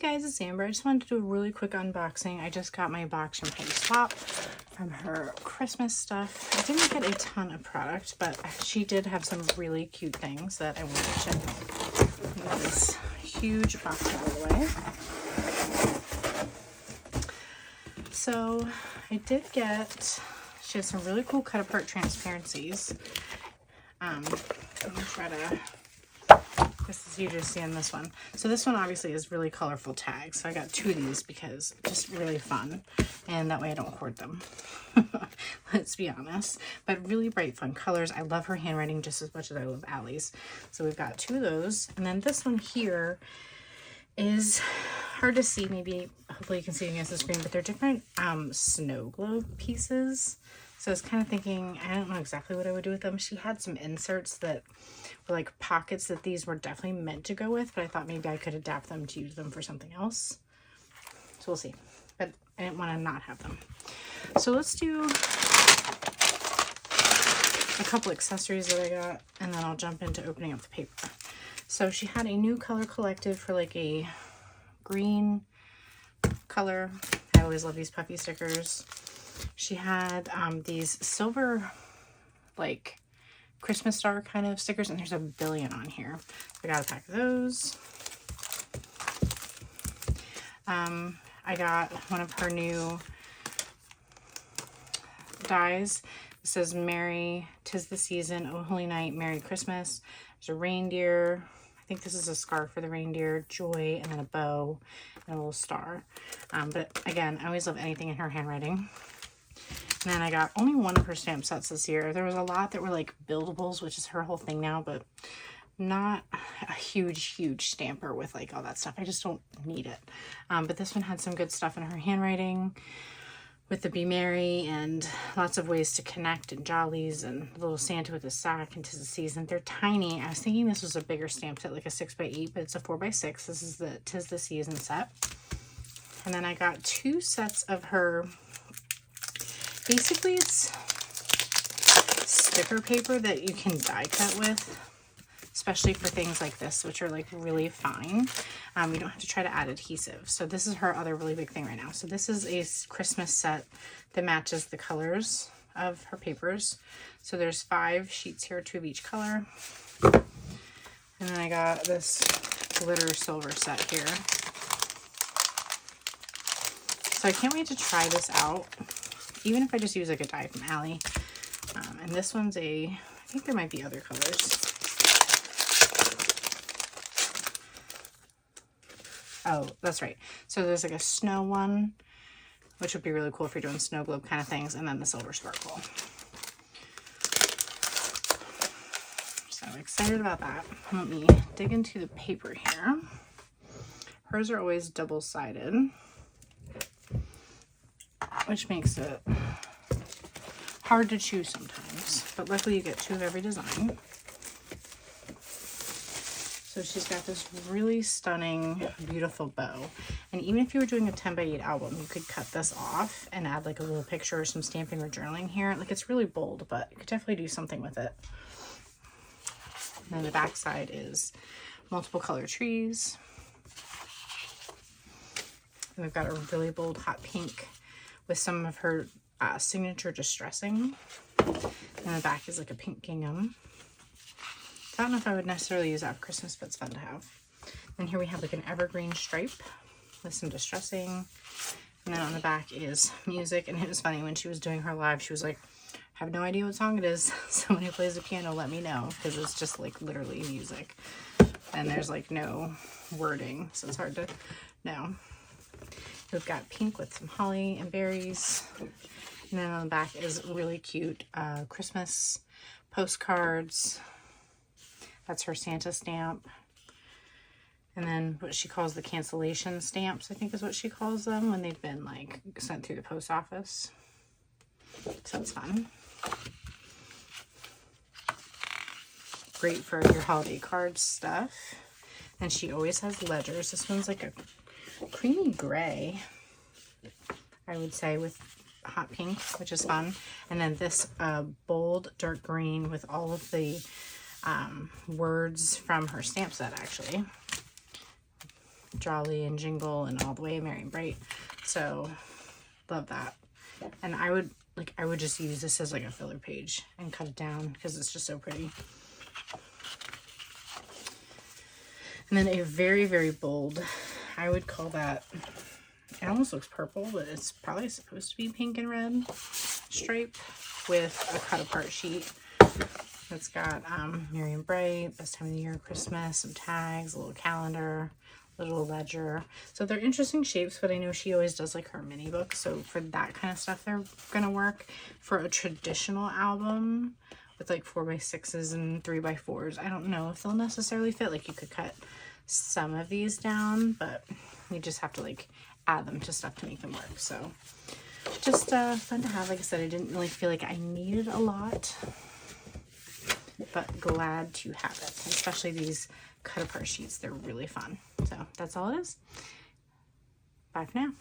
guys, it's Amber. I just wanted to do a really quick unboxing. I just got my box from Heidi Swapp from her Christmas stuff. I didn't get a ton of product, but she did have some really cute things that I wanted to check out. Get this huge box out of the way. So I did get, she has some really cool cut apart transparencies. I'm gonna try to, this is you just seeing this one. So this one obviously is really colorful tags. So I got 2 of these because just really fun. And that way I don't hoard them. Let's be honest. But really bright, fun colors. I love her handwriting just as much as I love Allie's. So we've got 2 of those. And then this one here is hard to see. Maybe, hopefully you can see it against the screen, but they're different snow globe pieces. So I was kind of thinking, I don't know exactly what I would do with them. She had some inserts that were like pockets that these were definitely meant to go with, but I thought maybe I could adapt them to use them for something else. So we'll see. But I didn't want to not have them. So let's do a couple accessories that I got, and then I'll jump into opening up the paper. So she had a new color collective for like a green color. I always love these puffy stickers. She had these silver, like, Christmas star kind of stickers, and there's a billion on here. I got a pack of those. I got one of her new dies. It says, Merry, 'tis the season, oh holy night, Merry Christmas. There's a reindeer. I think this is a scarf for the reindeer, joy, and then a bow, and a little star. But again, I always love anything in her handwriting. And then I got only one of her stamp sets this year. There was a lot that were like buildables, which is her whole thing now, but not a huge stamper with like all that stuff. I just don't need it. But this one had some good stuff in her handwriting with the Be Merry and lots of ways to connect and jollies and a little Santa with a sack and 'tis the season. They're tiny. I was thinking this was a bigger stamp set, like a 6x8, but it's a 4x6. This is the 'tis the season set. And then I got 2 sets of her. Basically, it's sticker paper that you can die cut with, especially for things like this, which are like really fine. You don't have to try to add adhesive. So this is her other really big thing right now. So this is a Christmas set that matches the colors of her papers. So there's 5 sheets here, 2 of each color. And then I got this glitter silver set here. So I can't wait to try this out, even if I just use like a die from Allie. And this one's I think there might be other colors. Oh, that's right. So there's like a snow one, which would be really cool if you're doing snow globe kind of things, and then the silver sparkle. So excited about that. Let me dig into the paper here. Hers are always double-sided, which makes it hard to choose sometimes, but luckily you get 2 of every design. So she's got this really stunning, beautiful bow. And even if you were doing a 10x8 album, you could cut this off and add like a little picture or some stamping or journaling here. Like, it's really bold, but you could definitely do something with it. And then the back side is multiple color trees. And we've got a really bold hot pink with some of her signature distressing. And the back is like a pink gingham. I don't know if I would necessarily use that for Christmas, but it's fun to have. And here we have like an evergreen stripe with some distressing. And then on the back is music. And it was funny, when she was doing her live, she was like, I have no idea what song it is. Someone who plays the piano, let me know, because it's just like literally music. And there's like no wording, so it's hard to know. We've got pink with some holly and berries. And then on the back is really cute Christmas postcards. That's her Santa stamp. And then what she calls the cancellation stamps, I think is what she calls them, when they've been like sent through the post office. So it's fun. Great for your holiday card stuff. And she always has ledgers. This one's like a creamy gray, I would say, with hot pink, which is fun. And then this bold dark green with all of the words from her stamp set, actually. Jolly and Jingle and All the Way, Merry and Bright. So love that. And I would just use this as like a filler page and cut it down because it's just so pretty. And then a very, very bold, I would call that, it almost looks purple, but it's probably supposed to be pink and red stripe with a cut apart sheet. It's got Merry and Bright, best time of the year, Christmas, some tags, a little calendar, little ledger. So they're interesting shapes, but I know she always does like her mini books. So for that kind of stuff, they're gonna work. For a traditional album with like 4x6s and 3x4s, I don't know if they'll necessarily fit. Like you could cut some of these down, but you just have to like add them to stuff to make them work. So just fun to have. Like I said, I didn't really feel like I needed a lot, but glad to have it, especially these cut apart sheets. They're really fun. So that's all it is. Bye for now.